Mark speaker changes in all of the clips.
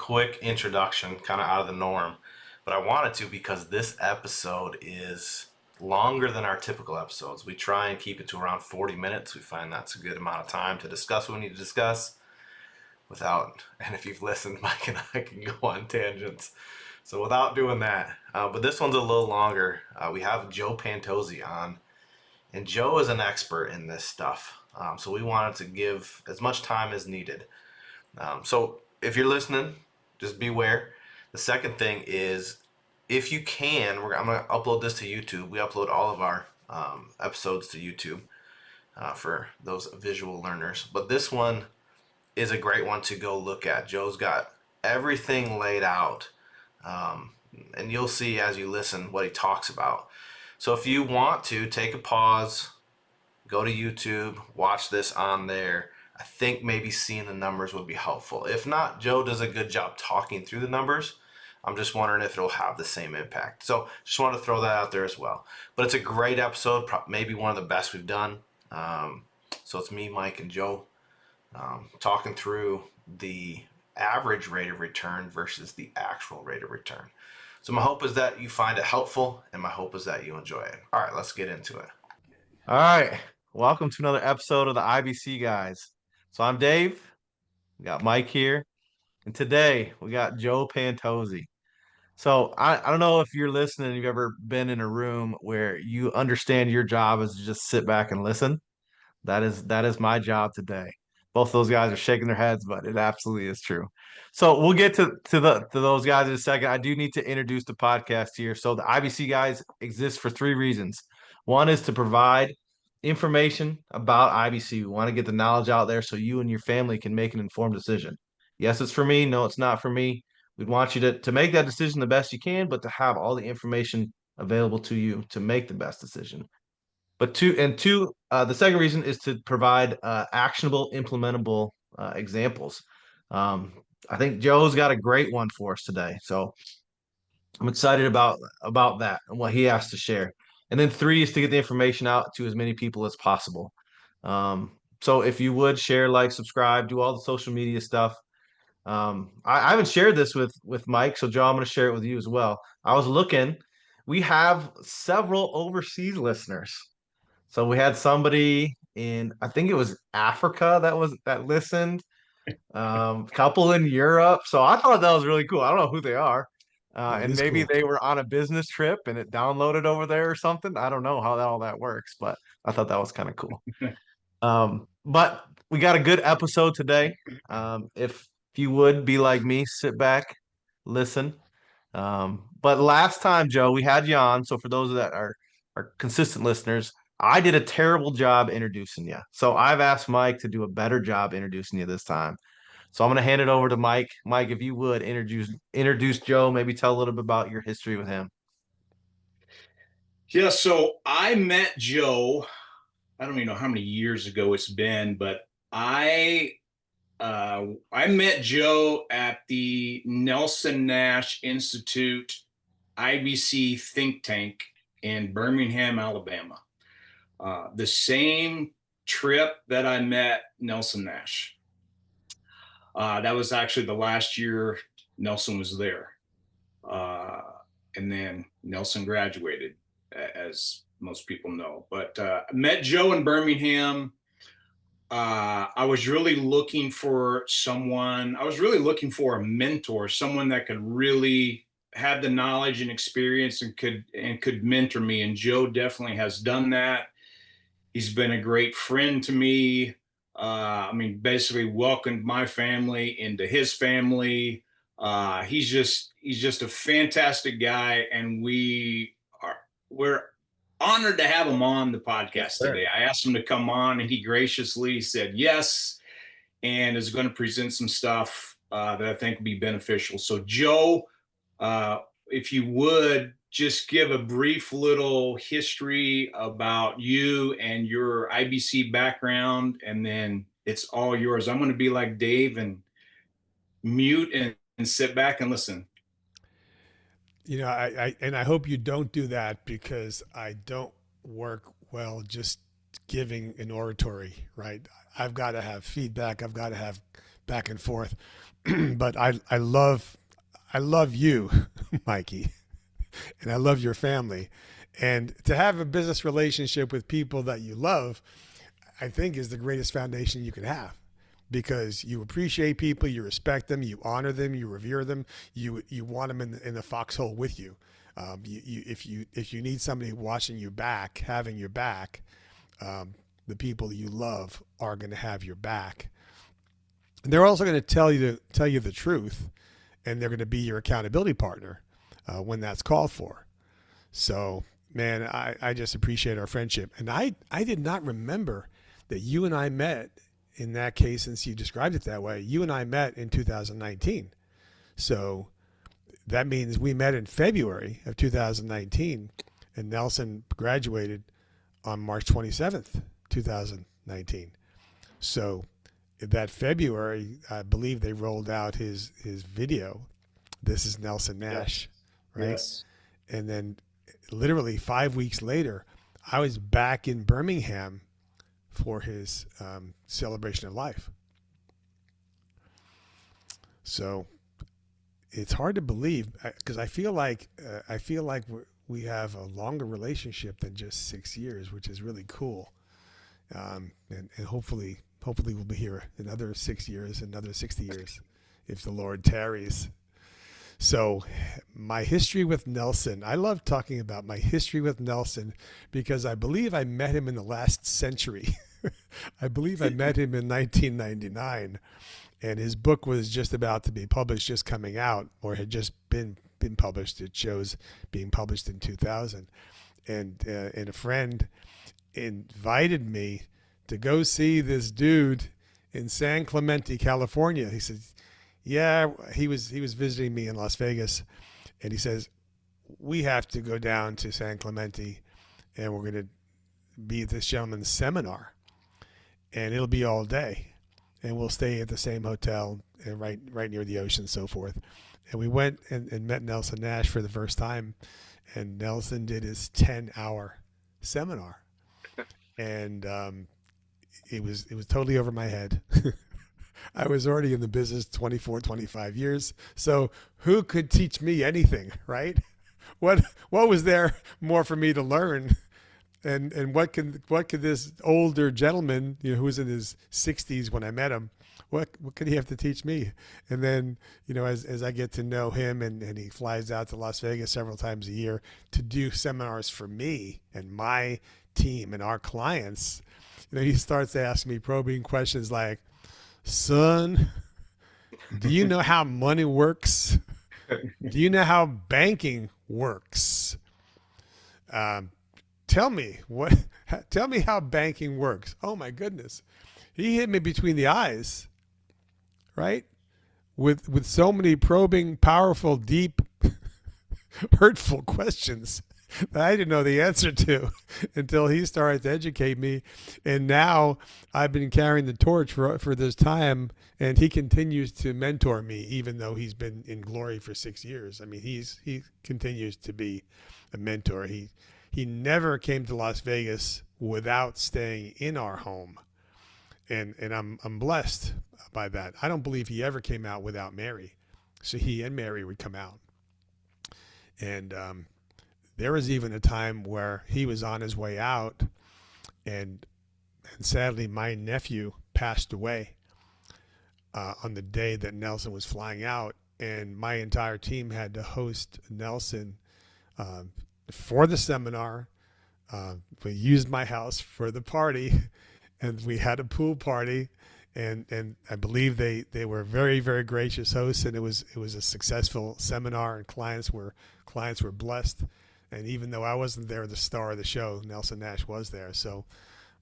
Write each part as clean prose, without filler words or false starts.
Speaker 1: quick introduction, kind of out of the norm, but I wanted to because this episode is longer than our typical episodes. We try and keep it to around 40 minutes. We find that's a good amount of time to discuss what we need to discuss without, and if you've listened, Mike and I can go on tangents. So without doing that, but this one's a little longer. We have Joe Pantozzi on, and Joe is an expert in this stuff. So we wanted to give as much time as needed. So if you're listening, just beware. The second thing is, if you can, I'm going to upload this to YouTube. We upload all of our episodes to YouTube for those visual learners. But this one is a great one to go look at. Joe's got everything laid out. And you'll see as you listen what he talks about. So if you want to, take a pause, go to YouTube, watch this on there. I think maybe seeing the numbers would be helpful. If not, Joe does a good job talking through the numbers. I'm just wondering if it'll have the same impact. So just want to throw that out there as well. But it's a great episode, maybe one of the best we've done. So it's me, Mike, and Joe talking through the average rate of return versus the actual rate of return. So my hope is that you find it helpful, and my hope is that you enjoy it. All right, let's get into it. All right, welcome to another episode of the IBC Guys. So I'm Dave, we got Mike here, and today we got Joe Pantozzi. So I don't know if you're listening, you've ever been in a room where you understand your job is to just sit back and listen. That is my job today. Both those guys are shaking their heads, but it absolutely is true. So we'll get to those guys in a second. I do need to introduce the podcast here. So the IBC Guys exist for three reasons. One is to provide information about IBC. We want to get the knowledge out there so you and your family can make an informed decision. Yes, it's for me. No, it's not for me. We'd want you to make that decision the best you can, but to have all the information available to you to make the best decision. But the second reason is to provide actionable, implementable examples. I think Joe's got a great one for us today, so I'm excited about that and what he has to share. And then three is to get the information out to as many people as possible. So if you would share, like, subscribe, do all the social media stuff. I haven't shared this with Mike, so Joe, I'm going to share it with you as well. I was looking, we have several overseas listeners. So we had somebody in, I think it was Africa that listened, couple in Europe. So I thought that was really cool. I don't know who they are. And maybe
Speaker 2: cool.
Speaker 1: they were on a business trip and it downloaded over there or something. I don't know how all that works, but I thought that was kind of cool. But we got a good episode today. If you would be like me, sit back, listen. But last time, Joe, we had you on. So for those that are consistent listeners, I did a terrible job introducing you. So I've asked Mike to do a better job introducing you this time. So I'm going to hand it over to Mike. Mike, if you would introduce Joe, maybe tell a little bit about your history with him.
Speaker 2: Yeah, so I met Joe, I don't even know how many years ago it's been, but I met Joe at the Nelson Nash Institute IBC think tank in Birmingham, Alabama. The same trip that I met Nelson Nash. That was actually the last year Nelson was there. And then Nelson graduated, as most people know. But I met Joe in Birmingham. I was really looking for someone. I was really looking for a mentor, someone that could really have the knowledge and experience and could mentor me. And Joe definitely has done that. He's been a great friend to me. Basically welcomed my family into his family. He's just a fantastic guy, and we're honored to have him on the podcast today. I asked him to come on, and he graciously said yes, and is going to present some stuff that I think will be beneficial. So, Joe, if you would just give a brief little history about you and your IBC background, and then it's all yours. I'm going to be like Dave and mute and sit back and listen.
Speaker 3: You know, I hope you don't do that, because I don't work well just giving an oratory, right? I've got to have feedback. I've got to have back and forth. but I love you, Mikey, and I love your family. And to have a business relationship with people that you love, I think is the greatest foundation you can have, because you appreciate people, you respect them, you honor them, you revere them, you want them in the foxhole with you. If you need somebody watching you back, having your back, the people you love are going to have your back. And they're also going to tell you the truth, and they're going to be your accountability partner when that's called for. So, man, I just appreciate our friendship. And I did not remember that you and I met in that case, since you described it that way. You and I met in 2019. So that means we met in February of 2019, and Nelson graduated on March 27th, 2019. So that February, I believe they rolled out his video. This is Nelson Nash, right?
Speaker 2: Yes.
Speaker 3: And then literally 5 weeks later, I was back in Birmingham for his celebration of life. So it's hard to believe, because I feel like we have a longer relationship than just 6 years, which is really cool. And hopefully we'll be here another 6 years, another 60 years, if the Lord tarries. So my history with Nelson, I love talking about my history with Nelson, because I believe I met him in the last century. I believe I met him in 1999, and his book was just about to be published, just coming out, or had just been published. It shows being published in 2000. And a friend invited me to go see this dude in San Clemente, California. He said, yeah, he was visiting me in Las Vegas, and he says, we have to go down to San Clemente, and we're going to be at this gentleman's seminar, and it'll be all day, and we'll stay at the same hotel and right near the ocean and so forth. And we went and met Nelson Nash for the first time, and Nelson did his 10-hour seminar, and it was totally over my head. I was already in the business 24, 25 years. So who could teach me anything, right? What was there more for me to learn? And what could this older gentleman, who was in his 60s when I met him, what could he have to teach me? And then, as I get to know him, and he flies out to Las Vegas several times a year to do seminars for me and my team and our clients, he starts to ask me probing questions like, son, do you know how money works? Do you know how banking works? Tell me how banking works. Oh my goodness. He hit me between the eyes, right? With so many probing, powerful, deep, hurtful questions that I didn't know the answer to until he started to educate me. And now I've been carrying the torch for this time, and he continues to mentor me, even though he's been in glory for 6 years. I mean, he continues to be a mentor. He never came to Las Vegas without staying in our home. And I'm blessed by that. I don't believe he ever came out without Mary. So he and Mary would come out. And there was even a time where he was on his way out, and sadly my nephew passed away on the day that Nelson was flying out, and my entire team had to host Nelson for the seminar. We used my house for the party, and we had a pool party, and I believe they were very, very gracious hosts, and it was a successful seminar, and clients were blessed. And even though I wasn't there, the star of the show, Nelson Nash, was there. So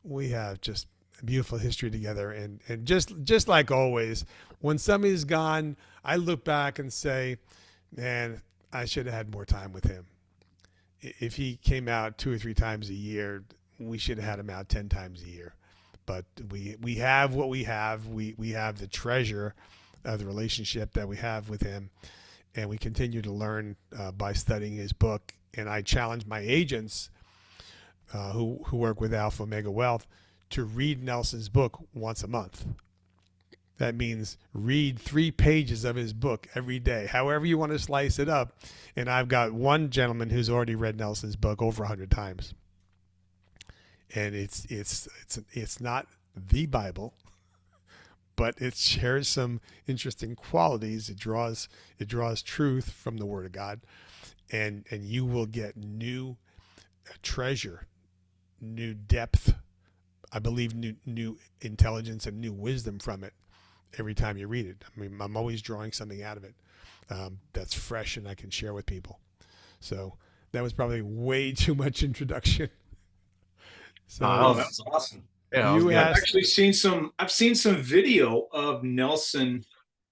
Speaker 3: we have just a beautiful history together. And just like always, when somebody's gone, I look back and say, man, I should have had more time with him. If he came out 2 or 3 times a year, we should have had him out 10 times a year. But we have what we have. We have the treasure of the relationship that we have with him. And we continue to learn by studying his book. And I challenge my agents who work with Alpha Omega Wealth to read Nelson's book once a month. That means read 3 pages of his book every day, however you want to slice it up. And I've got one gentleman who's already read Nelson's book over 100 times. And it's not the Bible, but it shares some interesting qualities. It draws truth from the Word of God, and you will get new treasure, new depth, I believe new intelligence and new wisdom from it every time you read it. I mean, I'm always drawing something out of it that's fresh and I can share with people. So that was probably way too much introduction. So
Speaker 2: that's awesome.
Speaker 1: Yeah,
Speaker 3: you
Speaker 2: I've
Speaker 3: asked,
Speaker 2: actually seen some video of Nelson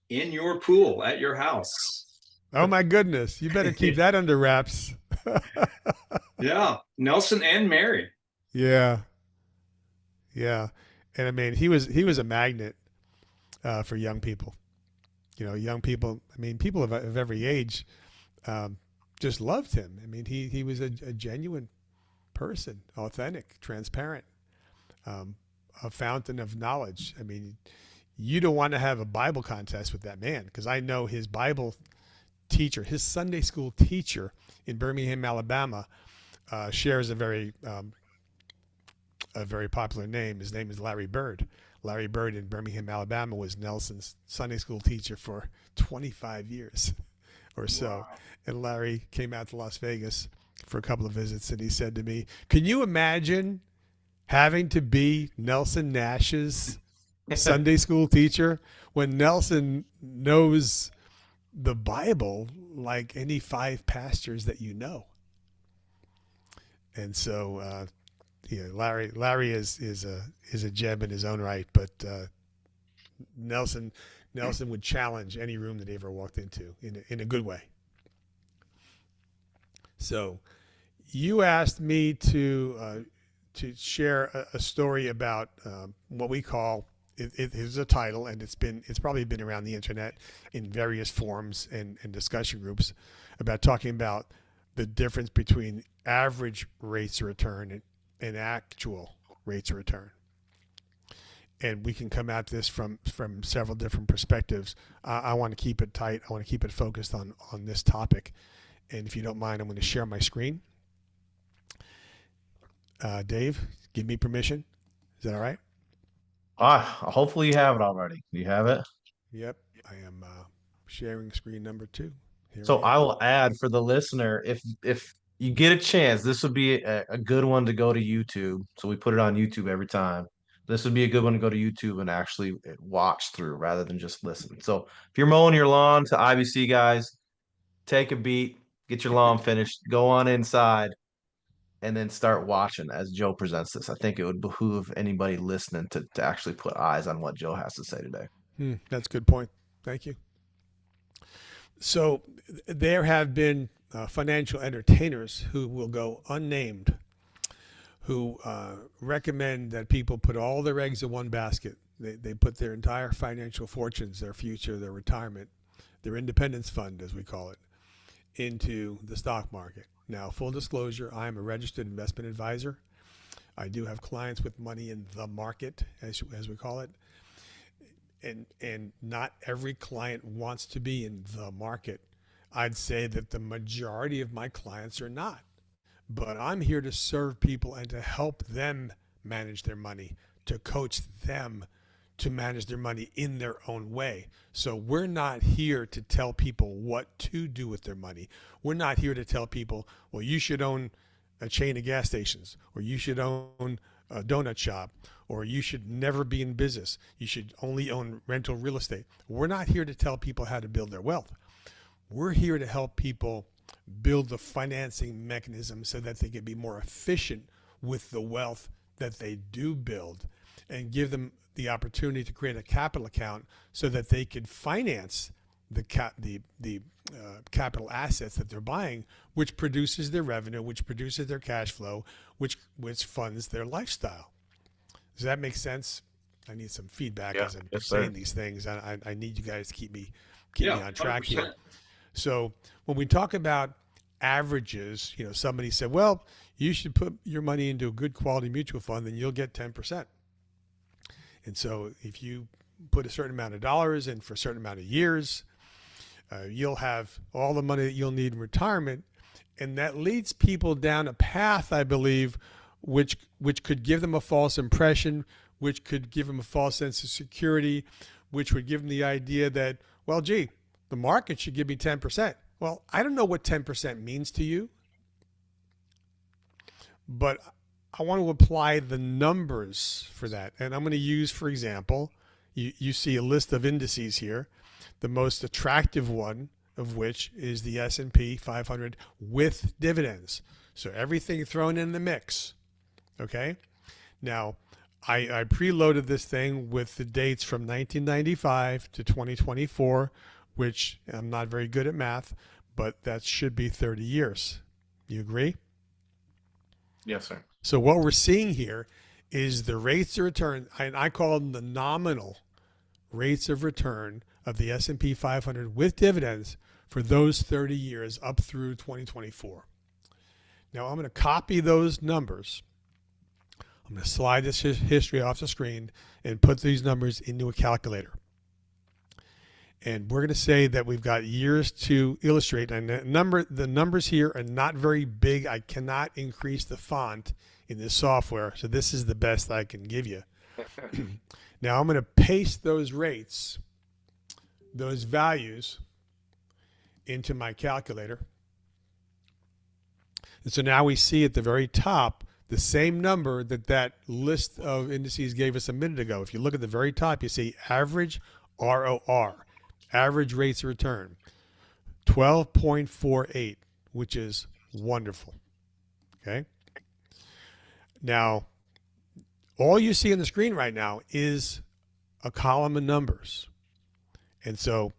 Speaker 2: in your pool at your house.
Speaker 3: oh my goodness, you better keep that under wraps.
Speaker 2: Yeah, Nelson and Mary.
Speaker 3: Yeah. Yeah. And I mean, he was a magnet for young people. You know, young people, I mean, people of every age just loved him. I mean, he was a genuine person, authentic, transparent, a fountain of knowledge. I mean, you don't want to have a Bible contest with that man, because I know his Bible teacher, his Sunday school teacher in Birmingham, Alabama, shares a very popular name. His name is Larry Bird. Larry Bird in Birmingham, Alabama was Nelson's Sunday school teacher for 25 years or so. Wow. And Larry came out to Las Vegas for a couple of visits, and he said to me, "Can you imagine having to be Nelson Nash's Sunday school teacher when Nelson knows the Bible like any 5 pastors that you know?" And so, Larry is a gem in his own right, but Nelson would challenge any room that he ever walked into in a good way. So, you asked me to share a story about what we call, it is a title, and it's probably been around the internet in various forums and discussion groups, about talking about the difference between average rates of return and actual rates of return. And we can come at this from several different perspectives. I want to keep it tight. I want to keep it focused on this topic. And if you don't mind, I'm going to share my screen. Dave, give me permission. Is that all right?
Speaker 1: Hopefully you have it already. Do you have it?
Speaker 3: Yep. I am sharing screen number 2.
Speaker 1: So I will add for the listener, if you get a chance, this would be a good one to go to YouTube. So we put it on YouTube every time. This would be a good one to go to YouTube and actually watch through rather than just listen. So if you're mowing your lawn to IBC Guys, take a beat, get your lawn finished, go on inside, and then start watching as Joe presents this. I think it would behoove anybody listening to actually put eyes on what Joe has to say today.
Speaker 3: That's a good point. Thank you. So there have been financial entertainers who will go unnamed, who recommend that people put all their eggs in one basket. They put their entire financial fortunes, their future, their retirement, their independence fund, as we call it, into the stock market. Now, full disclosure, I am a registered investment advisor. I do have clients with money in the market, as we call it. And not every client wants to be in the market. I'd say that the majority of my clients are not. But I'm here to serve people and to help them manage their money, to coach them to manage their money in their own way. So we're not here to tell people what to do with their money. We're not here to tell people, well, you should own a chain of gas stations, or you should own a donut shop, or you should never be in business. You should only own rental real estate. We're not here to tell people how to build their wealth. We're here to help people build the financing mechanism so that they can be more efficient with the wealth that they do build, and give them the opportunity to create a capital account so that they could finance the capital assets that they're buying, which produces their revenue, which produces their cash flow, which funds their lifestyle. Does that make sense? I need some feedback as I'm saying these things. I need you guys to keep me on track 100%. Here. So when we talk about averages, somebody said, well, you should put your money into a good quality mutual fund, then you'll get 10%. And so if you put a certain amount of dollars in for a certain amount of years. You'll have all the money that you'll need in retirement. And that leads people down a path, I believe, which could give them a false impression, which could give them a false sense of security, which would give them the idea that, well, gee, the market should give me 10%. Well, I don't know what 10% means to you, but I want to apply the numbers for that. And I'm going to use, for example, you see a list of indices here, the most attractive one of which is the S&P 500 with dividends. So everything thrown in the mix. Okay. Now, I preloaded this thing with the dates from 1995 to 2024, which I'm not very good at math, but that should be 30 years. You agree?
Speaker 1: Yes, sir.
Speaker 3: So what we're seeing here is the rates of return, and I call them the nominal rates of return of the S&P 500 with dividends for those 30 years up through 2024. Now I'm going to copy those numbers. I'm going to slide this history off the screen and put these numbers into a calculator. And we're going to say that we've got years to illustrate. And the numbers here are not very big. I cannot increase the font in this software. So this is the best I can give you. Now I'm going to paste those rates, those values into my calculator. And so now we see at the very top the same number that list of indices gave us a minute ago. If you look at the very top, you see average ROR, average rates of return, 12.48, which is wonderful. Okay. Now, all you see on the screen right now is a column of numbers. And so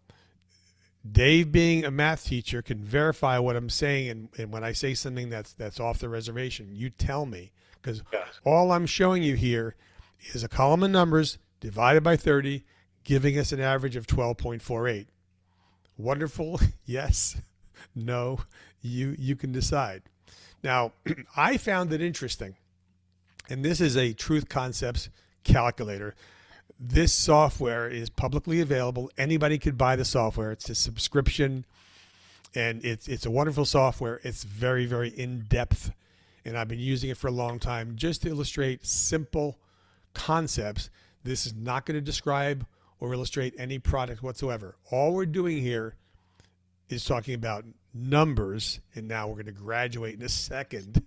Speaker 3: Dave, being a math teacher, can verify what I'm saying. And when I say something that's off the reservation, you tell me, because all I'm showing you here is a column of numbers divided by 30, giving us an average of 12.48. Wonderful. Yes. No. You can decide. Now, I found it interesting, and this is a Truth Concepts calculator. This software is publicly available. Anybody could buy the software. It's a subscription, and it's a wonderful software. It's very, very in-depth, and I've been using it for a long time just to illustrate simple concepts. This is not going to describe or illustrate any product whatsoever. All we're doing here is talking about numbers, and now we're going to graduate in a second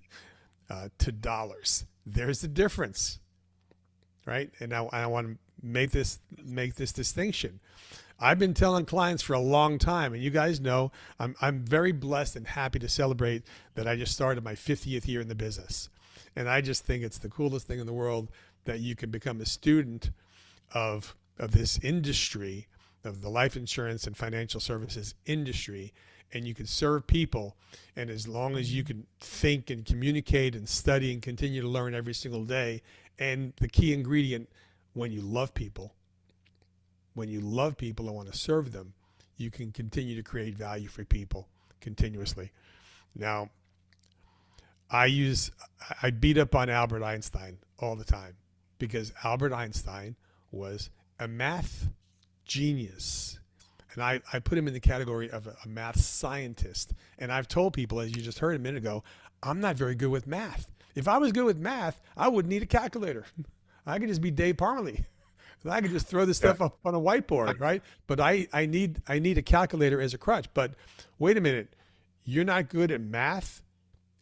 Speaker 3: to dollars. There's the difference, right? And now I want to make this distinction. I've been telling clients for a long time, and you guys know I'm very blessed and happy to celebrate that I just started my 50th year in the business. And I just think it's the coolest thing in the world that you can become a student of this industry, of the life insurance and financial services industry, and you can serve people. And as long as you can think and communicate and study and continue to learn every single day, and the key ingredient, when you love people and want to serve them, you can continue to create value for people continuously. Now, I beat up on Albert Einstein all the time because Albert Einstein was a math genius. And I put him in the category of a math scientist. And I've told people, as you just heard a minute ago, I'm not very good with math. If I was good with math, I wouldn't need a calculator. I could just be Dave Parmalee. I could just throw this stuff up on a whiteboard, right? But I need a calculator as a crutch. But wait a minute, you're not good at math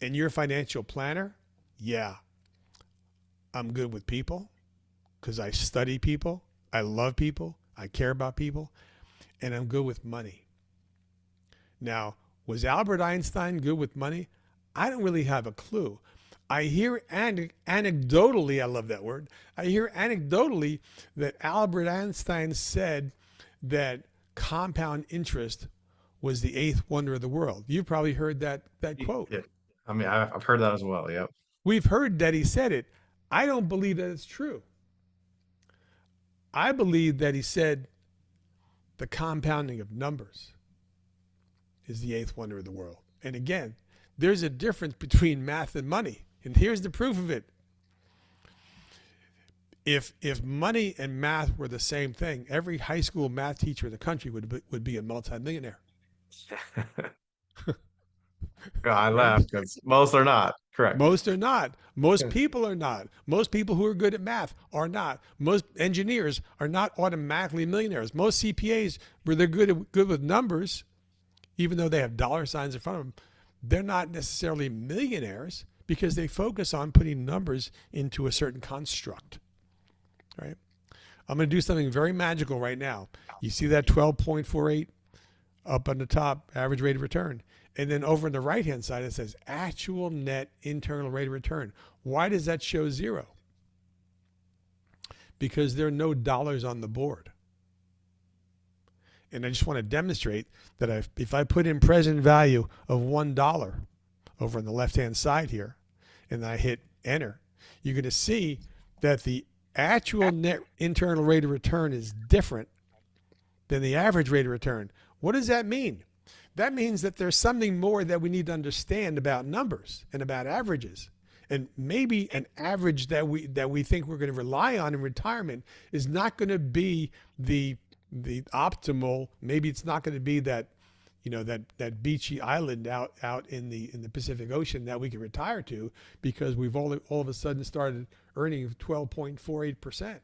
Speaker 3: and you're a financial planner? Yeah. I'm good with people because I study people. I love people. I care about people. And I'm good with money. Now, was Albert Einstein good with money? I don't really have a clue. I hear anecdotally, I love that word. I hear anecdotally that Albert Einstein said that compound interest was the eighth wonder of the world. You've probably heard that quote.
Speaker 1: Yeah. I mean, I've heard that as well. Yep.
Speaker 3: We've heard that he said it. I don't believe that it's true. I believe that he said the compounding of numbers is the eighth wonder of the world. And again, there's a difference between math and money. And here's the proof of it. If money and math were the same thing, every high school math teacher in the country would be a multimillionaire.
Speaker 1: I
Speaker 3: Right?
Speaker 1: laugh because most are not. Correct.
Speaker 3: Most are not. Most people are not. Most people who are good at math are not. Most engineers are not automatically millionaires. Most CPAs, where they're good with numbers, even though they have dollar signs in front of them, they're not necessarily millionaires because they focus on putting numbers into a certain construct. Right? I'm going to do something very magical right now. You see that 12.48 up on the top, average rate of return. And then over on the right-hand side, it says actual net internal rate of return. Why does that show 0? Because there are no dollars on the board. And I just want to demonstrate that if I put in present value of $1 over on the left-hand side here, and I hit enter, you're going to see that the actual net internal rate of return is different than the average rate of return. What does that mean? That means that there's something more that we need to understand about numbers and about averages. And maybe an average that we think we're going to rely on in retirement is not going to be the optimal. Maybe it's not going to be that, that beachy island out in the Pacific Ocean that we can retire to because we've all of a sudden started earning 12.48%.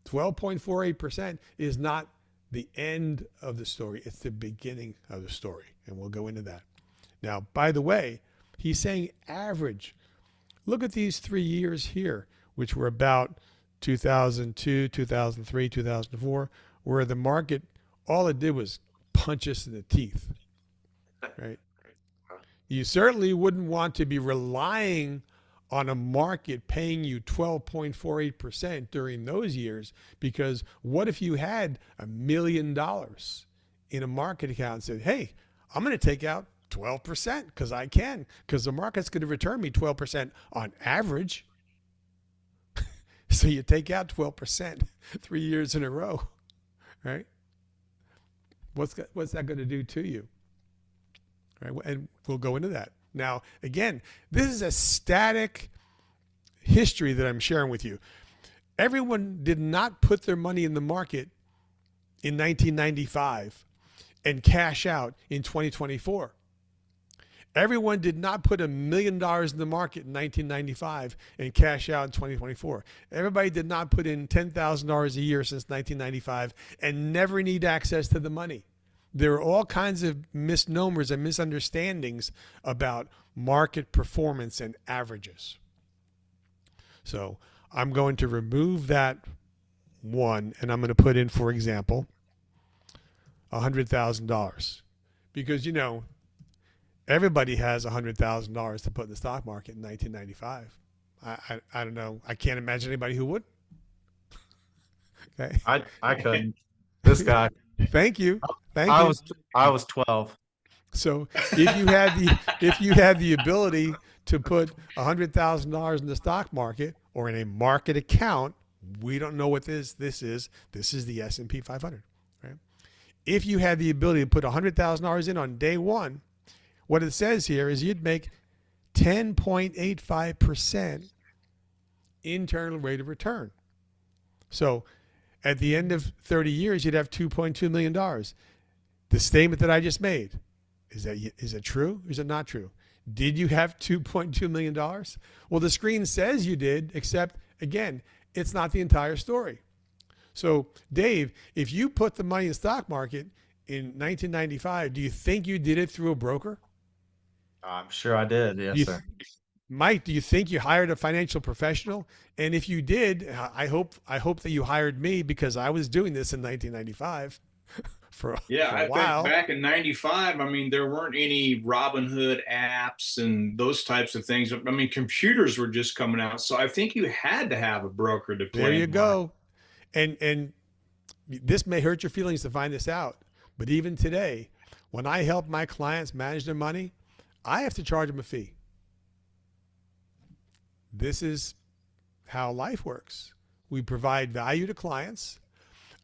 Speaker 3: 12.48% is not the end of the story. It's the beginning of the story. And we'll go into that. Now, by the way, he's saying average. Look at these 3 years here, which were about 2002, 2003, 2004, where the market, all it did was punch us in the teeth, right? You certainly wouldn't want to be relying on a market paying you 12.48% during those years, because what if you had $1 million in a market account and said, hey, I'm going to take out 12% because I can, because the market's going to return me 12% on average. So you take out 12% 3 years in a row, right? What's that going to do to you? Right? And we'll go into that. Now, again, this is a static history that I'm sharing with you. Everyone did not put their money in the market in 1995 and cash out in 2024. Everyone did not put $1 million in the market in 1995 and cash out in 2024. Everybody did not put in $10,000 a year since 1995 and never need access to the money. There are all kinds of misnomers and misunderstandings about market performance and averages. So I'm going to remove that one, and I'm going to put in, for example, $100,000. Because, everybody has $100,000 to put in the stock market in 1995. I don't know. I can't imagine anybody who would. Okay.
Speaker 1: I couldn't. This guy.
Speaker 3: Thank you.
Speaker 1: I was 12.
Speaker 3: So if you had the ability to put $100,000 in the stock market or in a market account, we don't know what this is. This is the S&P 500. Right? If you had the ability to put $100,000 in on day one, what it says here is you'd make 10.85% internal rate of return. So at the end of 30 years, you'd have $2.2 million. The statement that I just made, is it true? Or is it not true? Did you have $2.2 million? Well, the screen says you did, except, again, it's not the entire story. So, Dave, if you put the money in the stock market in 1995, do you think you did it through a broker?
Speaker 1: I'm sure I did. Yes, sir.
Speaker 3: Mike, do you think you hired a financial professional? And if you did, I hope that you hired me, because I was doing this in 1995 for a while.
Speaker 2: Think back in 95, there weren't any Robinhood apps and those types of things. Computers were just coming out. So I think you had to have a broker to play.
Speaker 3: There you go. And this may hurt your feelings to find this out, but even today, when I help my clients manage their money, I have to charge them a fee. This is how life works. We provide value to clients.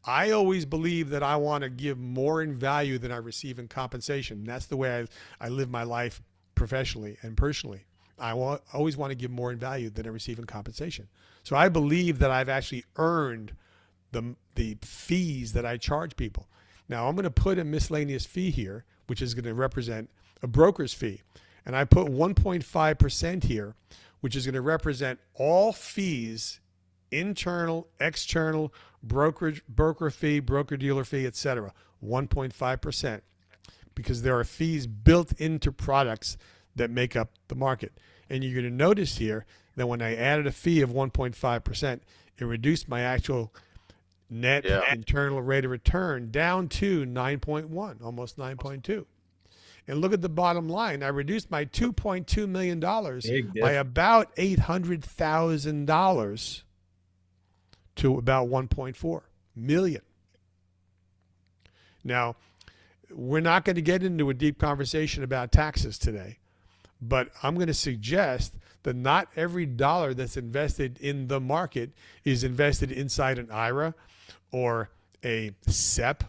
Speaker 3: I always believe that I want to give more in value than I receive in compensation. That's the way I live my life professionally and personally. always want to give more in value than I receive in compensation. So I believe that I've actually earned the fees that I charge people. Now I'm going to put a miscellaneous fee here, which is going to represent a broker's fee. And I put 1.5% here, which is going to represent all fees, internal, external, broker fee, broker dealer fee, etc. 1.5%, because there are fees built into products that make up the market. And you're going to notice here that when I added a fee of 1.5%, it reduced my actual net internal rate of return down to 9.1, almost 9.2. And look at the bottom line. I reduced my $2.2 million by about $800,000 to about 1.4 million. Now, we're not going to get into a deep conversation about taxes today, but I'm going to suggest that not every dollar that's invested in the market is invested inside an IRA or a SEP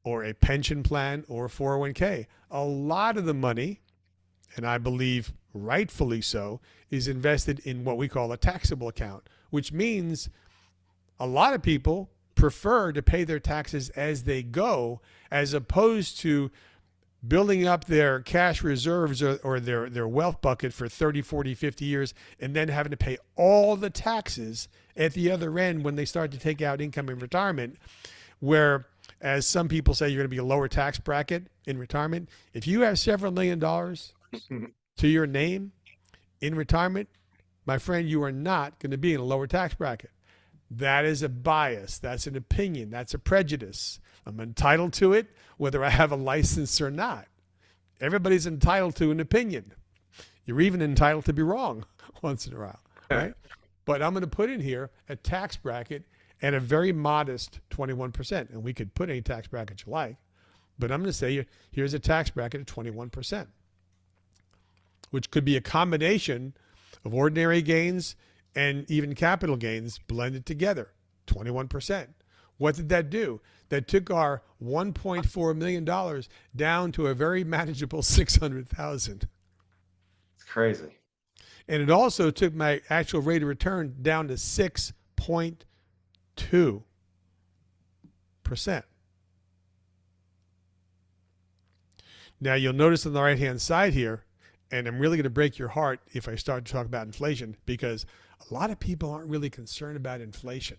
Speaker 3: or a pension plan or a 401k. A lot of the money, and I believe rightfully so, is invested in what we call a taxable account, which means a lot of people prefer to pay their taxes as they go, as opposed to building up their cash reserves or their wealth bucket for 30, 40, 50 years, and then having to pay all the taxes at the other end when they start to take out income in retirement, where, as some people say, you're going to be a lower tax bracket in retirement. If you have several $1 million to your name in retirement, my friend, you are not going to be in a lower tax bracket. That is a bias. That's an opinion. That's a prejudice. I'm entitled to it, whether I have a license or not. Everybody's entitled to an opinion. You're even entitled to be wrong once in a while, right? But I'm going to put in here a tax bracket at a very modest 21%. And we could put any tax bracket you like, but I'm going to say here's a tax bracket at 21%, which could be a combination of ordinary gains and even capital gains blended together, 21%. What did that do? That took our $1.4 million down to a very manageable $600,000.
Speaker 4: It's crazy.
Speaker 3: And it also took my actual rate of return down to 6.2%. Now you'll notice on the right-hand side here, and I'm really going to break your heart if I start to talk about inflation, because a lot of people aren't really concerned about inflation.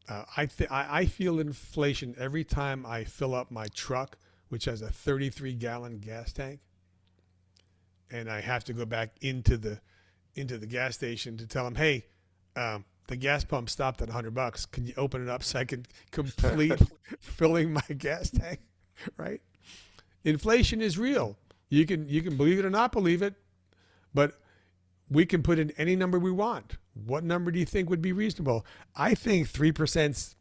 Speaker 3: I feel inflation every time I fill up my truck, which has a 33-gallon gas tank, and I have to go back into the gas station to tell them, hey, the gas pump stopped at $100. Can you open it up so I can complete filling my gas tank? Right? Inflation is real. You can believe it or not believe it, but we can put in any number we want. What number do you think would be reasonable? I think 3%'s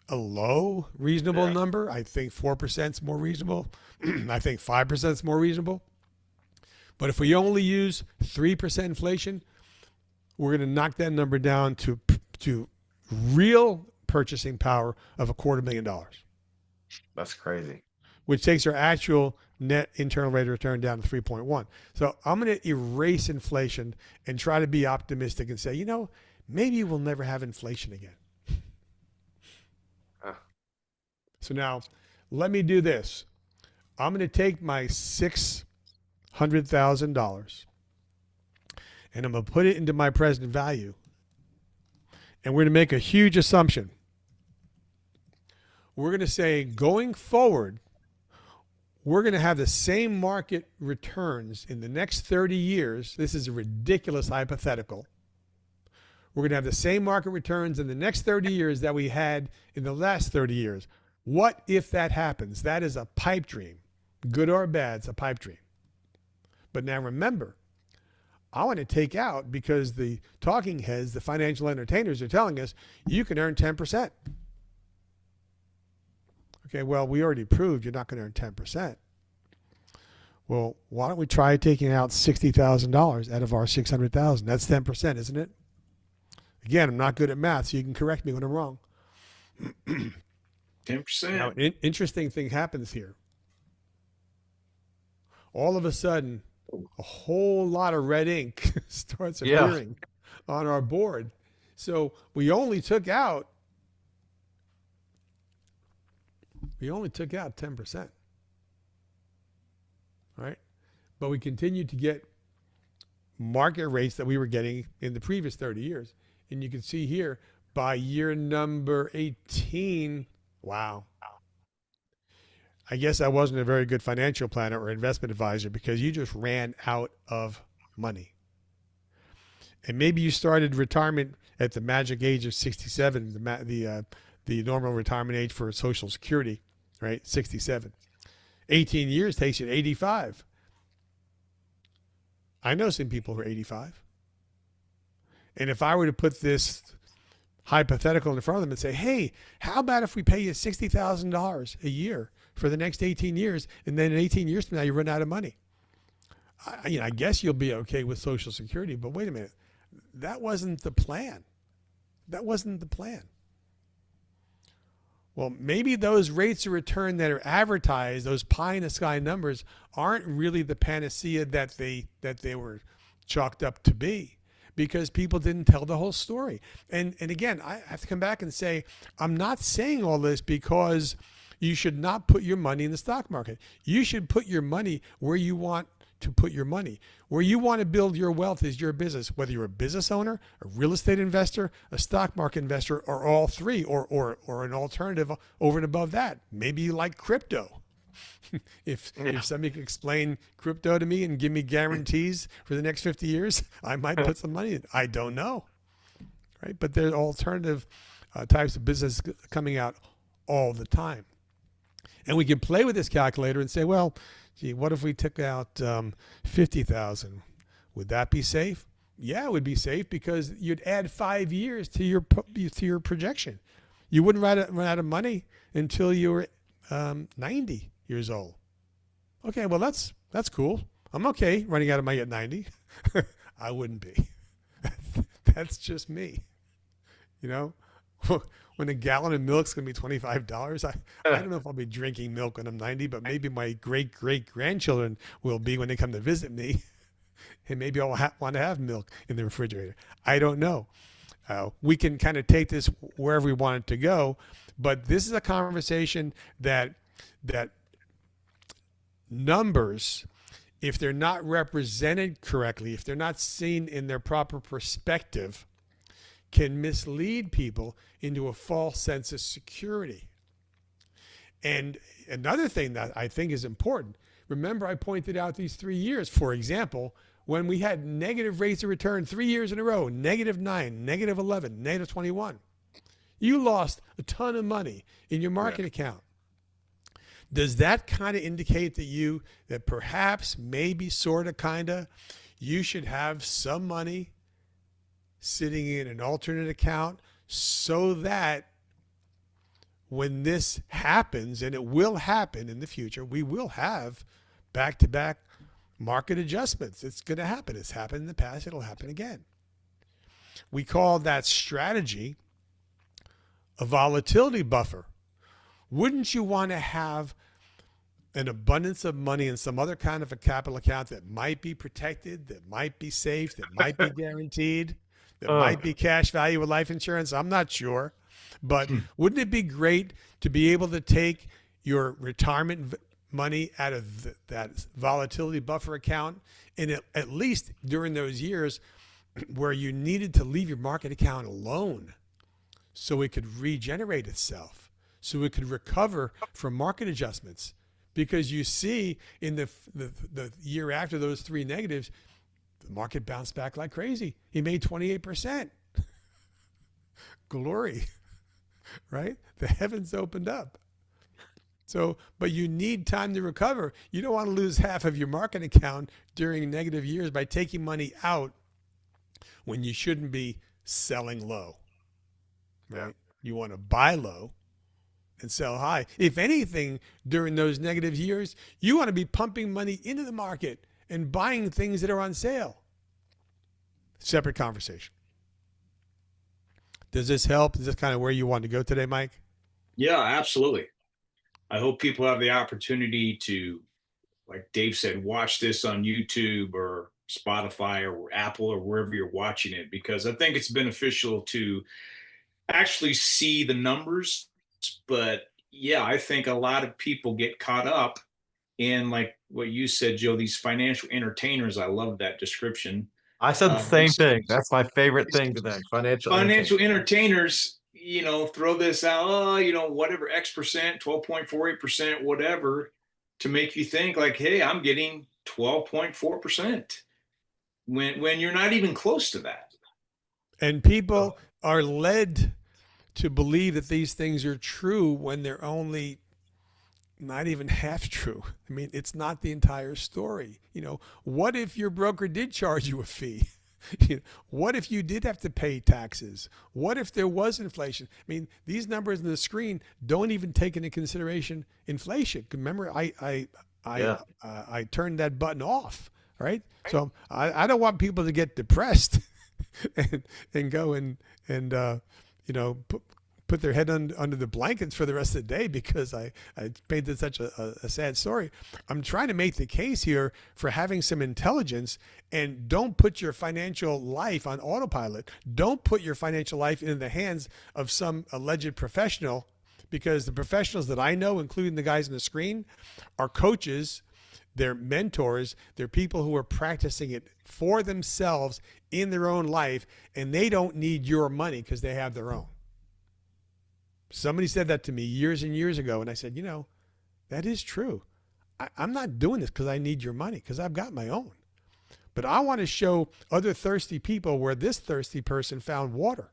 Speaker 3: a low, reasonable number. I think 4%'s more reasonable. I think 5%'s more reasonable. But if we only use 3% inflation, we're going to knock that number down to real purchasing power of $250,000.
Speaker 4: That's crazy.
Speaker 3: Which takes our actual net internal rate of return down to 3.1. So I'm going to erase inflation and try to be optimistic and say, maybe we'll never have inflation again. So now let me do this. I'm going to take my $600,000 and I'm going to put it into my present value. And we're going to make a huge assumption. We're going to say, going forward, we're going to have the same market returns in the next 30 years. This is a ridiculous hypothetical. We're going to have the same market returns in the next 30 years that we had in the last 30 years. What if that happens? That is a pipe dream. Good or bad, it's a pipe dream. But now remember, I want to take out, because the talking heads, the financial entertainers, are telling us you can earn 10%. Okay, well, we already proved you're not going to earn 10%. Well, why don't we try taking out $60,000 out of our $600,000? That's 10%, isn't it? Again, I'm not good at math, so you can correct me when I'm wrong.
Speaker 2: 10%.
Speaker 3: Now, an interesting thing happens here. all of a sudden, a whole lot of red ink starts
Speaker 4: Yeah.
Speaker 3: appearing on our board. So we only took out 10%. Right? But we continued to get market rates that we were getting in the previous 30 years. And you can see here by year number 18, wow. I guess I wasn't a very good financial planner or investment advisor because you just ran out of money. And maybe you started retirement at the magic age of 67, the normal retirement age for Social Security, right? 67. 18 years takes you to 85. I know some people who are 85. And if I were to put this hypothetical in front of them and say, hey, how about if we pay you $60,000 a year for the next 18 years, and then in 18 years from now you run out of money? I guess you'll be okay with Social Security, but wait a minute. That wasn't the plan. That wasn't the plan. Well, maybe those rates of return that are advertised, those pie in the sky numbers, aren't really the panacea that they were chalked up to be, because people didn't tell the whole story. And again, I have to come back and say, I'm not saying all this because you should not put your money in the stock market. You should put your money where you want to put your money. Where you want to build your wealth is your business, whether you're a business owner, a real estate investor, a stock market investor, or all three, or an alternative over and above that. Maybe you like crypto. If somebody could explain crypto to me and give me guarantees for the next 50 years, I might put some money in. I don't know. Right? But there's alternative types of business coming out all the time. And we can play with this calculator and say, well, gee, what if we took out 50,000? Would that be safe? Yeah, it would be safe because you'd add 5 years to your projection. You wouldn't run out of money until you were 90 years old. Okay, well that's cool. I'm okay running out of money at 90. I wouldn't be. That's just me. You know, when a gallon of milk's going to be $25, I don't know if I'll be drinking milk when I'm 90, but maybe my great-great-grandchildren will be when they come to visit me. And maybe I'll want to have milk in the refrigerator. I don't know. We can kind of take this wherever we want it to go, but this is a conversation that numbers, if they're not represented correctly, if they're not seen in their proper perspective, can mislead people into a false sense of security. And another thing that I think is important, remember I pointed out these 3 years, for example, when we had negative rates of return 3 years in a row, -9, -11, -21. You lost a ton of money in your market account. Does that kind of indicate that perhaps, maybe, sort of, kind of, you should have some money sitting in an alternate account so that when this happens, and it will happen in the future, we will have back-to-back market adjustments. It's going to happen. It's happened in the past. It'll happen again. We call that strategy a volatility buffer. Wouldn't you want to have an abundance of money in some other kind of a capital account that might be protected, that might be safe, that might be guaranteed, that might be cash value with life insurance? I'm not sure. But wouldn't it be great to be able to take your retirement money out of that volatility buffer account, and at least during those years where you needed to leave your market account alone so it could regenerate itself, so it could recover from market adjustments? Because you see, in the year after those three negatives, the market bounced back like crazy. He made 28%. Glory, right? The heavens opened up. So, but you need time to recover. You don't want to lose half of your market account during negative years by taking money out when you shouldn't be selling low, right? Yeah. You want to buy low and sell high. If anything, during those negative years, you want to be pumping money into the market and buying things that are on sale. Separate conversation. Does this help? Is this kind of where you want to go today, Mike?
Speaker 2: Yeah, absolutely. I hope people have the opportunity to like Dave said, watch this on YouTube or Spotify or Apple or wherever you're watching it, because I think it's beneficial to actually see the numbers. But yeah, I think a lot of people get caught up in, like what you said, Joe, these financial entertainers. I love that description.
Speaker 4: I said the same
Speaker 2: These
Speaker 4: thing. That's my favorite thing today. Financial entertainment.
Speaker 2: financial entertainers, throw this out, oh, whatever, X percent, 12.48%, whatever, to make you think like, hey, I'm getting 12.4% when you're not even close to that.
Speaker 3: And people are led to believe that these things are true when they're only not even half true. I mean, it's not the entire story. What if your broker did charge you a fee? What if you did have to pay taxes? What if there was inflation? I mean, these numbers on the screen don't even take into consideration inflation. Remember, I turned that button off, right? So I don't want people to get depressed and go and put their head under the blankets for the rest of the day because I painted such a sad story. I'm trying to make the case here for having some intelligence, and don't put your financial life on autopilot. Don't put your financial life in the hands of some alleged professional, because the professionals that I know, including the guys on the screen, are coaches, they're mentors, they're people who are practicing it for themselves in their own life, and they don't need your money because they have their own. Somebody said that to me years and years ago, and I said, that is true. I'm not doing this because I need your money, because I've got my own. But I want to show other thirsty people where this thirsty person found water.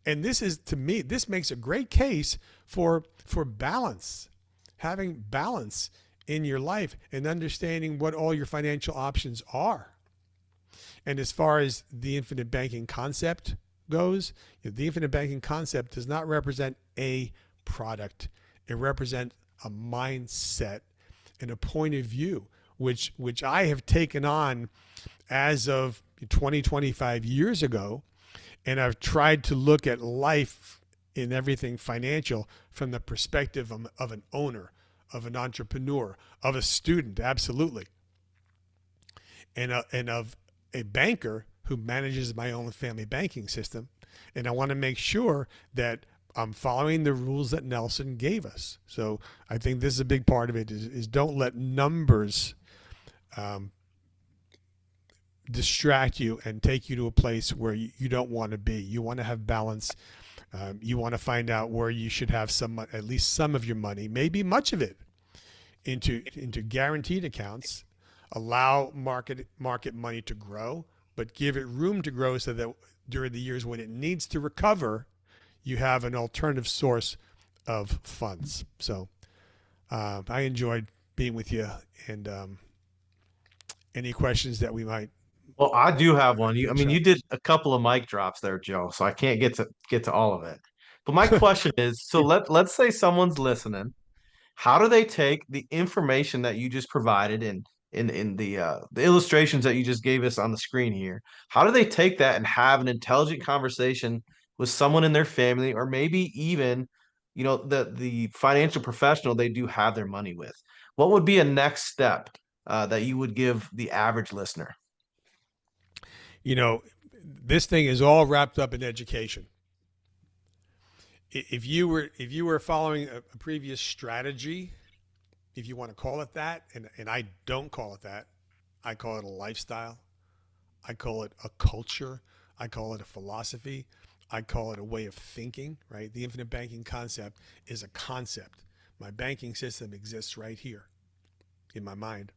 Speaker 3: And this is, to me, this makes a great case for balance, having balance in your life and understanding what all your financial options are. And as far as the infinite banking concept goes, the infinite banking concept does not represent a product. It represents a mindset and a point of view, which I have taken on as of 20, 25 years ago. And I've tried to look at life in everything financial from the perspective of an owner, of an entrepreneur, of a student, absolutely, and of a banker who manages my own family banking system. And I want to make sure that I'm following the rules that Nelson gave us. So I think this is a big part of it, is don't let numbers distract you and take you to a place where you don't want to be. You want to have balance. You want to find out where you should have at least some of your money, maybe much of it, into guaranteed accounts. Allow market money to grow, but give it room to grow so that during the years when it needs to recover, you have an alternative source of funds. So I enjoyed being with you, and any questions that we might.
Speaker 4: Well, I do have one. You did a couple of mic drops there, Joe, so I can't get to all of it. But my question is, so let's say someone's listening. How do they take the information that you just provided in the illustrations that you just gave us on the screen here? How do they take that and have an intelligent conversation with someone in their family, or maybe even, the financial professional they do have their money with? What would be a next step that you would give the average listener?
Speaker 3: This thing is all wrapped up in education. If you were following a previous strategy, if you want to call it that, and I don't call it that, I call it a lifestyle, I call it a culture, I call it a philosophy, I call it a way of thinking, right? The infinite banking concept is a concept. My banking system exists right here in my mind.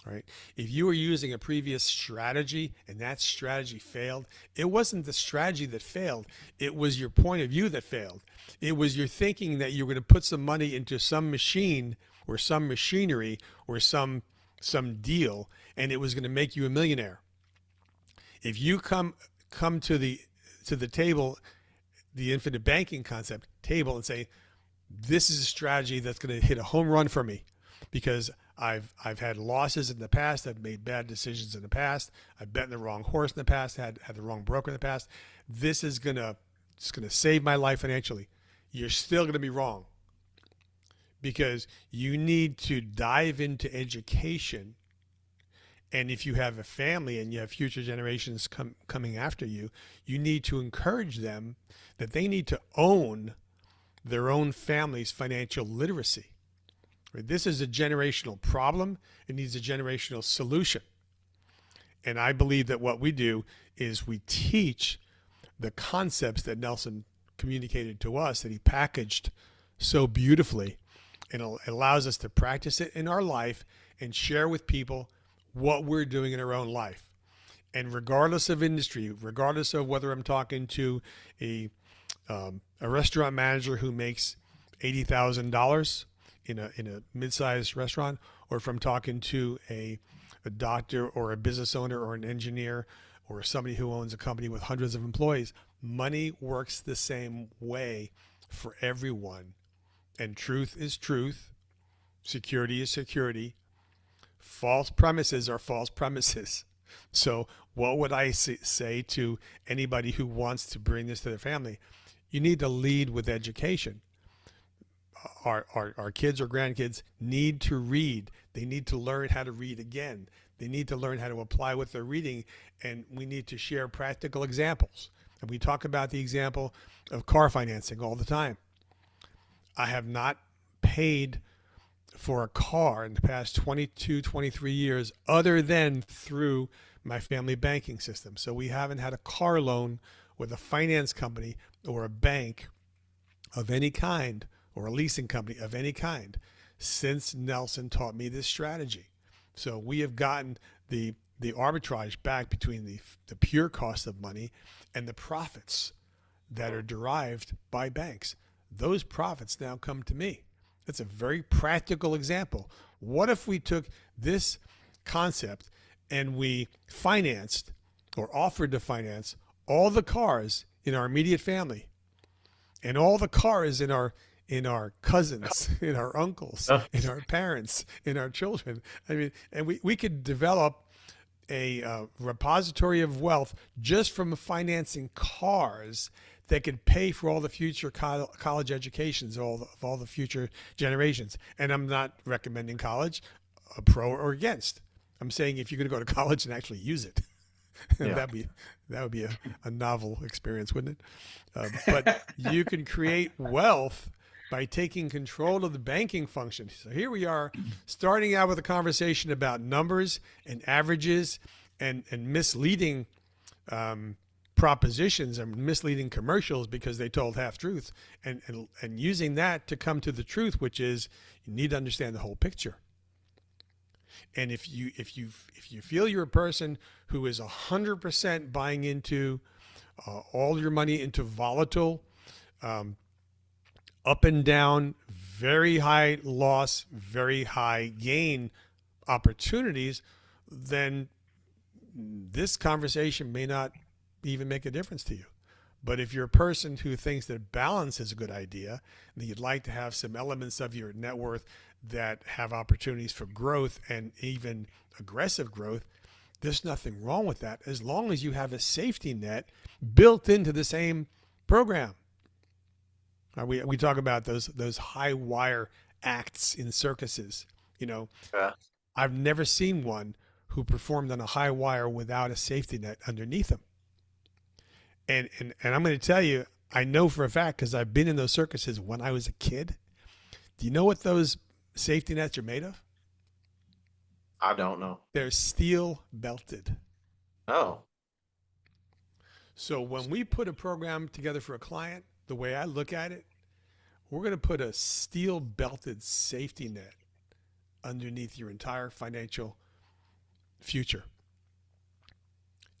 Speaker 3: Right? If you were using a previous strategy and that strategy failed, it wasn't the strategy that failed. It was your point of view that failed. It was your thinking that you were going to put some money into some machine or some machinery or some deal, and it was going to make you a millionaire. If you come to the table, the infinite banking concept table, and say, this is a strategy that's going to hit a home run for me, because I've had losses in the past. I've made bad decisions in the past. I've bet the wrong horse in the past. Had the wrong broker in the past. This is gonna save my life financially. You're still gonna be wrong, because you need to dive into education. And if you have a family and you have future generations coming after you, you need to encourage them that they need to own their own family's financial literacy. Right? This is a generational problem. It needs a generational solution. And I believe that what we do is we teach the concepts that Nelson communicated to us, that he packaged so beautifully, and it allows us to practice it in our life and share with people what we're doing in our own life. And regardless of industry, regardless of whether I'm talking to a restaurant manager who makes $80,000 in a mid-sized restaurant, or if I'm talking to a doctor or a business owner or an engineer or somebody who owns a company with hundreds of employees, money works the same way for everyone. And truth is truth. Security is security. False premises are false premises. So what would I say to anybody who wants to bring this to their family? You need to lead with education. Our kids or grandkids need to read. They need to learn how to read again. They need to learn how to apply what they're reading, and we need to share practical examples. And we talk about the example of car financing all the time. I have not paid for a car in the past 22, 23 years other than through my family banking system. So we haven't had a car loan with a finance company or a bank of any kind, or a leasing company of any kind, since Nelson taught me this strategy. So we have gotten the arbitrage back between the pure cost of money and the profits that are derived by banks. Those profits now come to me. That's a very practical example. What if we took this concept and we financed or offered to finance all the cars in our immediate family and all the cars in our cousins, in our uncles, in our parents, in our children? I mean, and we could develop a repository of wealth just from financing cars that could pay for all the future college educations of all the future generations. And I'm not recommending college, pro or against. I'm saying if you're going to go to college and actually use it,
Speaker 4: Yeah.
Speaker 3: that would be a novel experience, wouldn't it? But you can create wealth by taking control of the banking function. So here we are, starting out with a conversation about numbers and averages and misleading propositions and misleading commercials because they told half truths, and using that to come to the truth, which is you need to understand the whole picture. And if you feel you're a person who is 100% buying into all your money into volatile, up and down, very high loss, very high gain opportunities, then this conversation may not even make a difference to you. But if you're a person who thinks that balance is a good idea, and you'd like to have some elements of your net worth that have opportunities for growth and even aggressive growth, there's nothing wrong with that as long as you have a safety net built into the same program. We talk about those high wire acts in circuses. I've never seen one who performed on a high wire without a safety net underneath them. And I'm going to tell you, I know for a fact because I've been in those circuses when I was a kid. Do you know what those safety nets are made of?
Speaker 4: I don't know.
Speaker 3: They're steel belted.
Speaker 4: Oh.
Speaker 3: So when we put a program together for a client, the way I look at it, we're going to put a steel belted safety net underneath your entire financial future.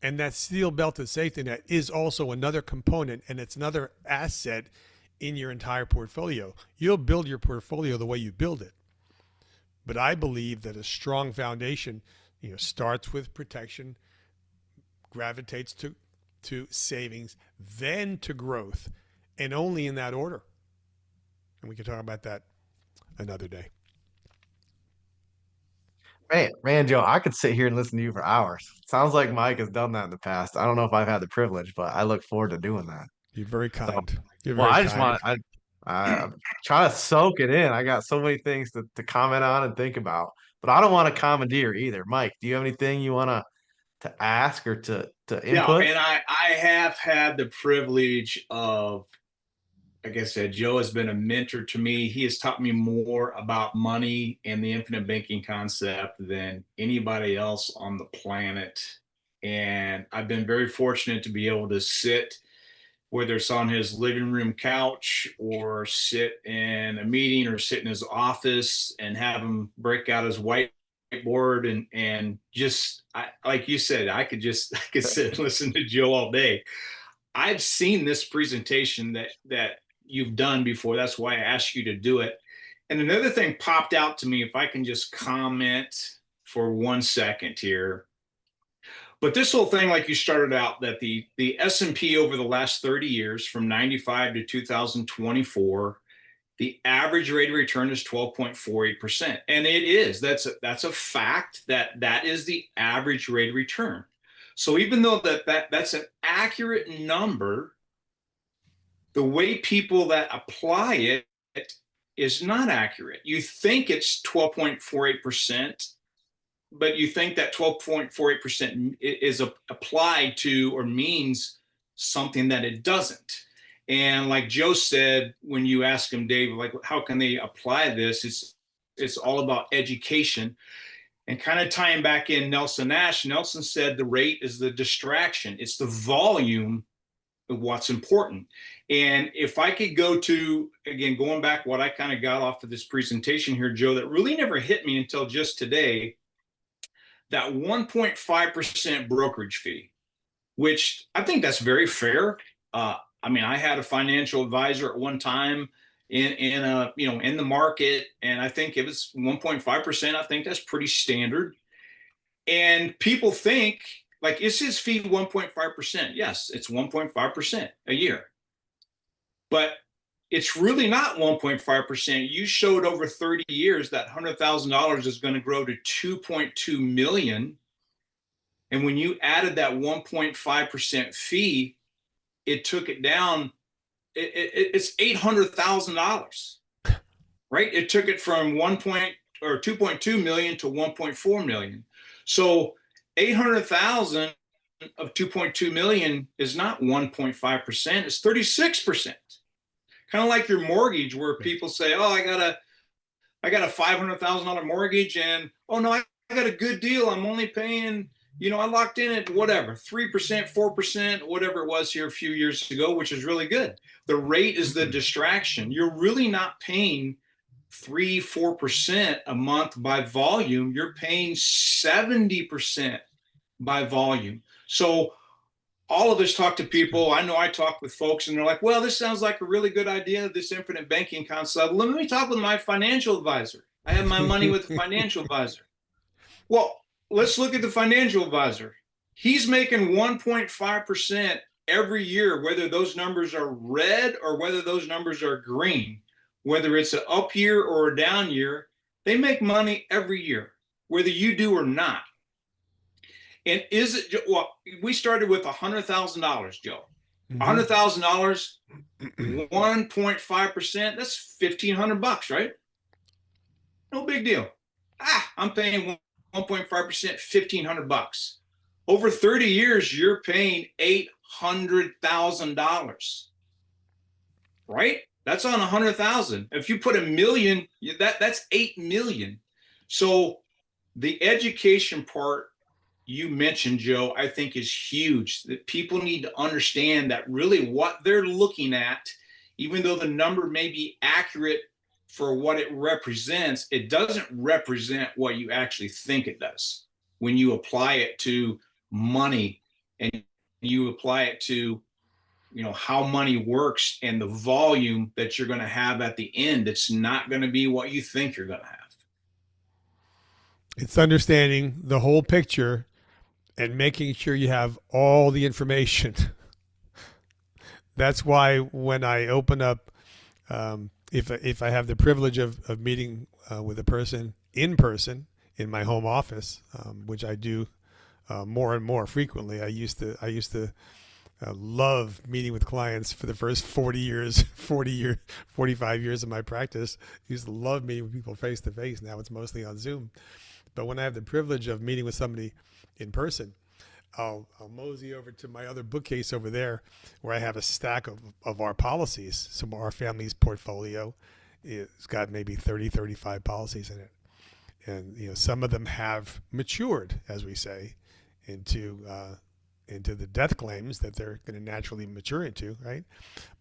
Speaker 3: And that steel belted safety net is also another component, and it's another asset in your entire portfolio. You'll build your portfolio the way you build it. But I believe that a strong foundation, starts with protection, gravitates to savings, then to growth, and only in that order. And we can talk about that another day.
Speaker 4: Man, Joe, I could sit here and listen to you for hours. Sounds like Mike has done that in the past. I don't know if I've had the privilege, but I look forward to doing that.
Speaker 3: You're very kind. You're
Speaker 4: Well,
Speaker 3: very
Speaker 4: I just
Speaker 3: kind.
Speaker 4: want I'm trying to soak it in. I got so many things to comment on and think about, but I don't want to commandeer either. Mike, do you have anything you want to ask or to
Speaker 2: Yeah,
Speaker 4: input?
Speaker 2: and I have had the privilege of, like I said, Joe has been a mentor to me. He has taught me more about money and the infinite banking concept than anybody else on the planet. And I've been very fortunate to be able to sit, whether it's on his living room couch or sit in a meeting or sit in his office and have him break out his whiteboard and just like you said, I could sit and listen to Joe all day. I've seen this presentation that you've done before. That's why I asked you to do it. And another thing popped out to me, if I can just comment for 1 second here. But this whole thing, like you started out, that the S&P over the last 30 years, from 95 to 2024, the average rate of return is 12.48%. And it is. That's a fact that is the average rate of return. So even though that's an accurate number, the way people that apply it is not accurate. You think it's 12.48%, but you think that 12.48% is applied to or means something that it doesn't. And like Joe said, when you ask him, Dave, like, how can they apply this? It's all about education. And kind of tying back in Nelson Nash, Nelson said the rate is the distraction. It's the volume of what's important. And if I could go to, again, going back what I kind of got off of this presentation here, Joe, that really never hit me until just today, that 1.5% brokerage fee, which I think that's very fair. I mean, I had a financial advisor at one time in the market, and I think it was 1.5%. I think that's pretty standard. And people think, like, is his fee 1.5%? Yes, it's 1.5% a year. But it's really not 1.5%. You showed over 30 years that $100,000 is going to grow to 2.2 million. And when you added that 1.5% fee, it took it down. It's $800,000, right? It took it from 2.2 million to 1.4 million. So 800,000 of 2.2 million is not 1.5%. It's 36%. Kind of like your mortgage, where people say, "Oh, I got a $500,000 mortgage, and oh no, I got a good deal. I'm only paying, I locked in at whatever 3%, 4%, whatever it was here a few years ago, which is really good." The rate is the distraction. You're really not paying 3, 4% a month by volume. You're paying 70% by volume. So all of us talk to people. I know I talk with folks and they're like, well, this sounds like a really good idea, this infinite banking concept. Let me talk with my financial advisor. I have my money with the financial advisor. Well, let's look at the financial advisor. He's making 1.5% every year, whether those numbers are red or whether those numbers are green, whether it's an up year or a down year. They make money every year, whether you do or not. And is it, well, we started with $100,000, Joe. $100,000, 1.5%, that's $1,500, right? No big deal. I'm paying 1.5%, $1,500. Over 30 years, you're paying $800,000, right? That's on 100,000. If you put a million, that's 8 million. So the education part you mentioned, Joe, I think is huge. That people need to understand that really what they're looking at, even though the number may be accurate for what it represents, it doesn't represent what you actually think it does. When you apply it to money and you apply it to, how money works and the volume that you're going to have at the end, it's not going to be what you think you're going to have.
Speaker 3: It's understanding the whole picture and making sure you have all the information. That's why when I open up, if I have the privilege of meeting with a person in in my home office, which I do more and more frequently. I used to I love meeting with clients for the first 45 years of my practice. I used to love meeting with people face to face. Now it's mostly on Zoom. But when I have the privilege of meeting with somebody in person, I'll mosey over to my other bookcase over there where I have a stack of our policies. Some of our family's portfolio it's got maybe 30, 35 policies in it. And, some of them have matured, as we say, into the death claims that they're going to naturally mature into, right?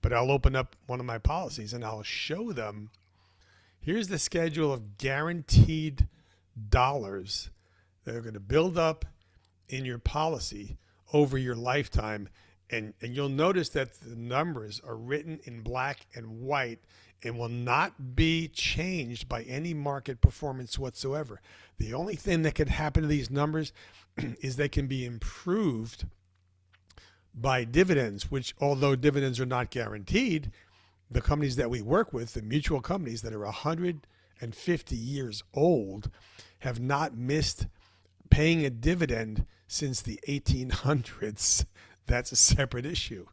Speaker 3: But I'll open up one of my policies and I'll show them, here's the schedule of guaranteed dollars that are going to build up in your policy over your lifetime. And you'll notice that the numbers are written in black and white and will not be changed by any market performance whatsoever. The only thing that could happen to these numbers is they can be improved by dividends, which, although dividends are not guaranteed, the companies that we work with, the mutual companies that are 150 years old, have not missed paying a dividend since the 1800s. That's a separate issue.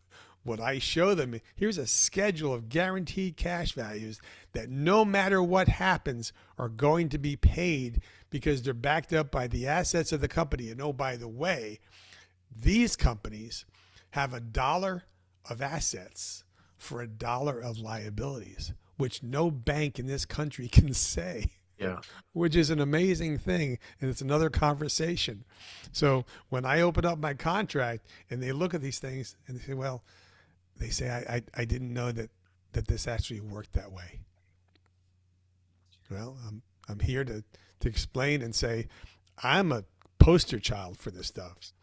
Speaker 3: What I show them, here's a schedule of guaranteed cash values that no matter what happens are going to be paid because they're backed up by the assets of the company. And oh, by the way, these companies have $1 of assets for $1 of liabilities, which no bank in this country can say.
Speaker 4: Yeah.
Speaker 3: Which is an amazing thing. And it's another conversation. So when I open up my contract and they look at these things and they say, well, they say, I didn't know that this actually worked that way. Well, I'm here to explain and say, I'm a poster child for this stuff.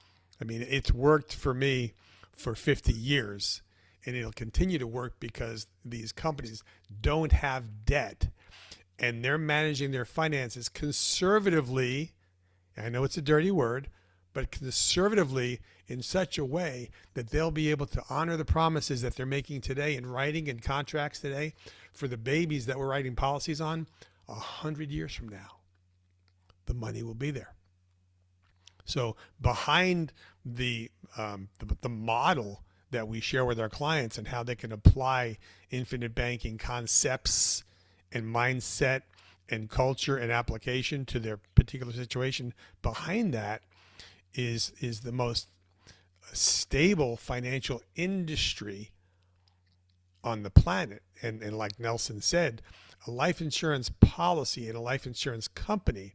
Speaker 3: I mean, it's worked for me for 50 years and it'll continue to work because these companies don't have debt and they're managing their finances conservatively. I know it's a dirty word, but conservatively in such a way that they'll be able to honor the promises that they're making today in writing and contracts today for the babies that we're writing policies on 100 years from now. The money will be there. So behind the model that we share with our clients and how they can apply infinite banking concepts and mindset and culture and application to their particular situation, behind that is the most stable financial industry on the planet. And like Nelson said, a life insurance policy and a life insurance company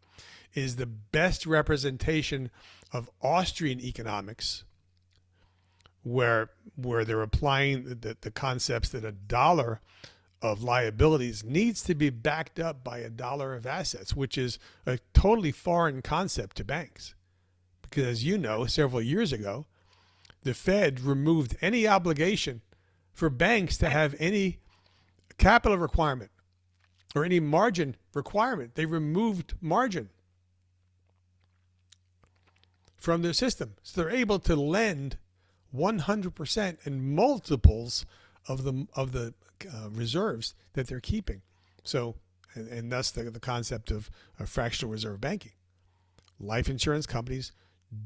Speaker 3: is the best representation of Austrian economics, where they're applying the concepts that $1 of liabilities needs to be backed up by $1 of assets, which is a totally foreign concept to banks. Because as you know, several years ago, the Fed removed any obligation for banks to have any capital requirement or any margin requirement. They removed margin from their system. So they're able to lend 100% and multiples of the reserves that they're keeping. So, and thus the concept of fractional reserve banking. Life insurance companies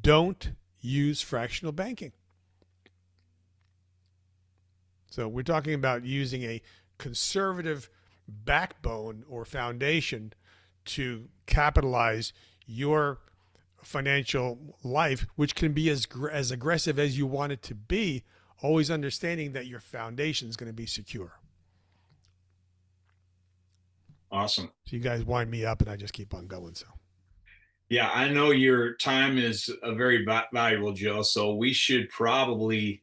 Speaker 3: don't use fractional banking. So we're talking about using a conservative backbone or foundation to capitalize your financial life, which can be as aggressive as you want it to be, always understanding that your foundation is going to be secure.
Speaker 2: Awesome.
Speaker 3: So you guys wind me up and I just keep on going. So
Speaker 2: yeah, I know your time is very valuable, Joe. So we should probably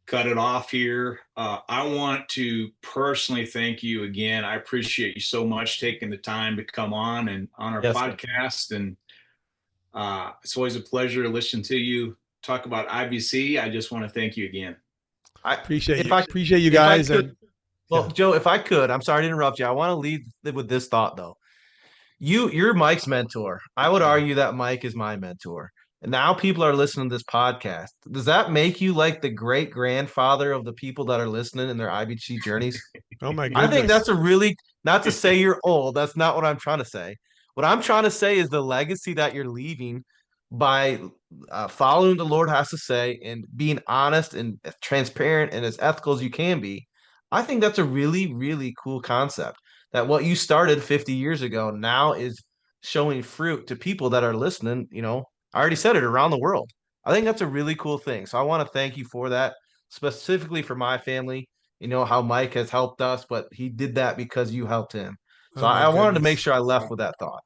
Speaker 2: cut it off here. I want to personally thank you again. I appreciate you so much taking the time to come on our podcast. And it's always a pleasure to listen to you talk about IBC. I just want to thank you again.
Speaker 4: I
Speaker 3: appreciate you guys.
Speaker 4: Joe, if I could, I'm sorry to interrupt you. I want to lead with this thought though. You're Mike's mentor. I would argue that Mike is my mentor. And now people are listening to this podcast. Does that make you like the great grandfather of the people that are listening in their IBC journeys?
Speaker 3: Oh my goodness.
Speaker 4: I think that's not to say you're old. That's not what I'm trying to say. What I'm trying to say is the legacy that you're leaving by following the Lord has to say and being honest and transparent and as ethical as you can be, I think that's a really, really cool concept. That what you started 50 years ago now is showing fruit to people that are listening. I already said it, around the world. I think that's a really cool thing. So I want to thank you for that, specifically for my family. How Mike has helped us, but he did that because you helped him. So
Speaker 3: Oh my
Speaker 4: I wanted to make
Speaker 3: goodness.
Speaker 4: sure I left with that thought.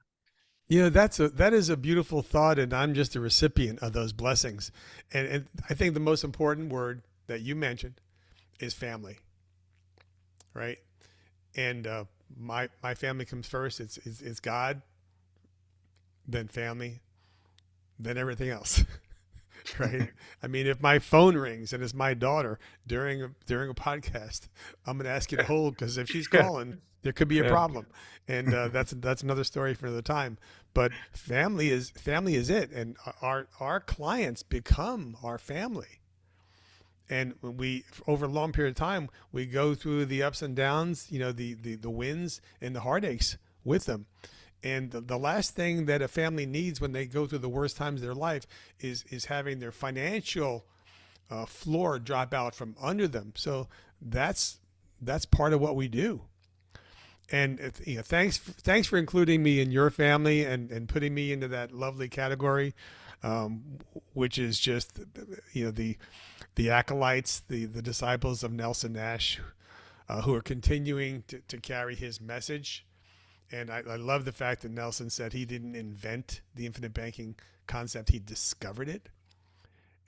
Speaker 3: That is a beautiful thought, and I'm just a recipient of those blessings. And I think the most important word that you mentioned is family, right? And my family comes first. It's God, then family, then everything else. Right? I mean, if my phone rings and it's my daughter during a podcast, I'm going to ask you to hold, because if she's calling, there could be a
Speaker 4: Yeah.
Speaker 3: problem, and that's another story for another time. But family is it, and our clients become our family. And when we, over a long period of time, we go through the ups and downs, the wins and the heartaches with them. And the last thing that a family needs when they go through the worst times of their life is having their financial floor drop out from under them. So that's part of what we do. And thanks for including me in your family and putting me into that lovely category, which is just the acolytes, the disciples of Nelson Nash, who are continuing to carry his message. And I love the fact that Nelson said he didn't invent the infinite banking concept, he discovered it.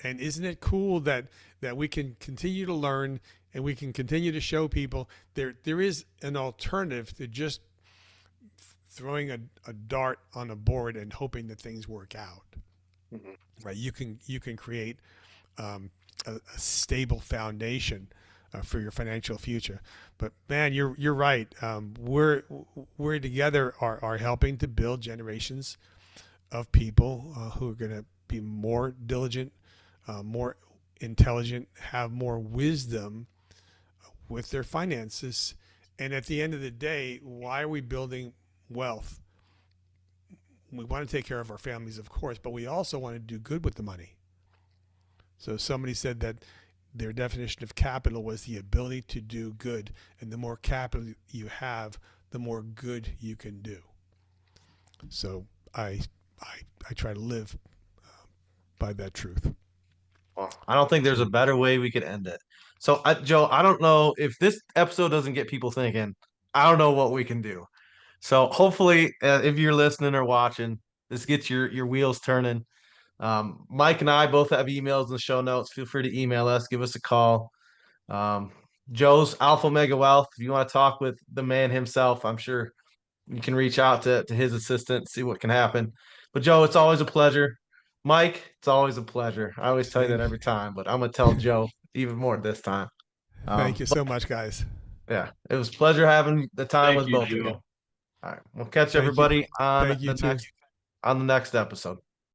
Speaker 3: And isn't it cool that we can continue to learn, and we can continue to show people there is an alternative to just throwing a dart on a board and hoping that things work out. Mm-hmm. Right? You can create a stable foundation for your financial future. But man, you're right. We're together are helping to build generations of people who are going to be more diligent, more intelligent, have more wisdom with their finances. And at the end of the day, why are we building wealth? We want to take care of our families, of course, but we also want to do good with the money. So somebody said that their definition of capital was the ability to do good. And the more capital you have, the more good you can do. So I try to live by that truth.
Speaker 4: Well, I don't think there's a better way we could end it. So, Joe, I don't know if this episode doesn't get people thinking, I don't know what we can do. So hopefully, if you're listening or watching, this gets your wheels turning. Mike and I both have emails in the show notes. Feel free to email us, give us a call. Joe's Alpha Mega Wealth. If you want to talk with the man himself, I'm sure you can reach out to his assistant, see what can happen. But Joe, it's always a pleasure. Mike, it's always a pleasure. I always tell you that every time, but I'm going to tell Joe even more this time.
Speaker 3: Thank you so much, guys.
Speaker 4: Yeah, it was a pleasure having the time with both of you.
Speaker 2: Joe.
Speaker 4: All right, we'll catch everybody on
Speaker 3: Thank you
Speaker 4: the next episode.